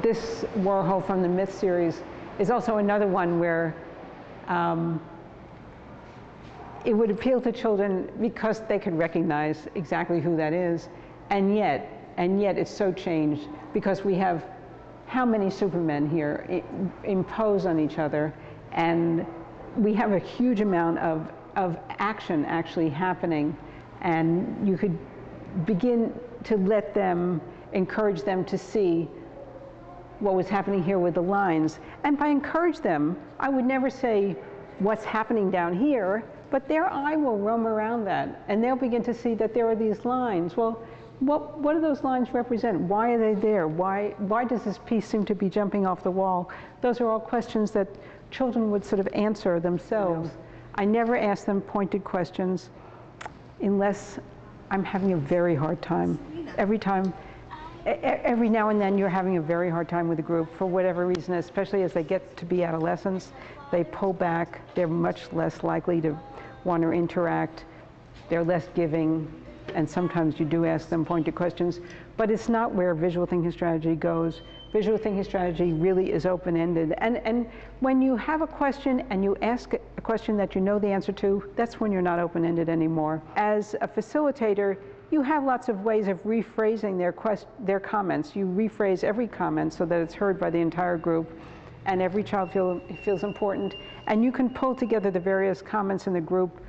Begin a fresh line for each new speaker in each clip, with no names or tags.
this Warhol from the Myth series is also another one where it would appeal to children because they could recognize exactly who that is, and yet it's so changed because we have how many Supermen here impose on each other, and we have a huge amount of action actually happening, and you could begin to let them, encourage them to see what was happening here with the lines. And by encourage them, I would never say what's happening down here, but their eye will roam around that, and they'll begin to see that there are these lines. Well, what do those lines represent? Why are they there? Why does this piece seem to be jumping off the wall? Those are all questions that children would sort of answer themselves. I never ask them pointed questions unless I'm having a very hard time. Every now and then you're having a very hard time with a group for whatever reason, especially as they get to be adolescents. They pull back, they're much less likely to want to interact, they're less giving, and sometimes you do ask them pointed questions, but it's not where visual thinking strategy goes. Visual thinking strategy really is open-ended, and when you have a question and you ask a question that you know the answer to, that's when you're not open-ended anymore. As a facilitator, you have lots of ways of rephrasing their comments. You rephrase every comment so that it's heard by the entire group, and every child feels important, and you can pull together the various comments in the group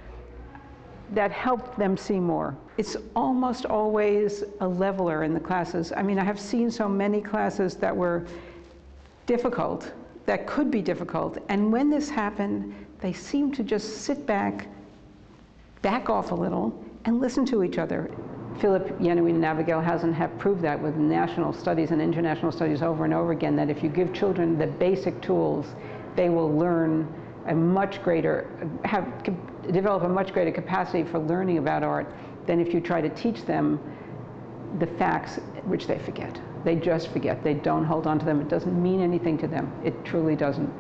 that help them see more. It's almost always a leveler in the classes. I mean, I have seen so many classes that were difficult, that could be difficult, and when this happened, they seemed to just sit back off a little, and listen to each other. Philip, Yenuine, and Abigail Housen have proved that with national studies and international studies over and over again, that if you give children the basic tools, they will learn a much greater, develop a much greater capacity for learning about art than if you try to teach them the facts, which they forget. They just forget. They don't hold on to them. It doesn't mean anything to them. It truly doesn't.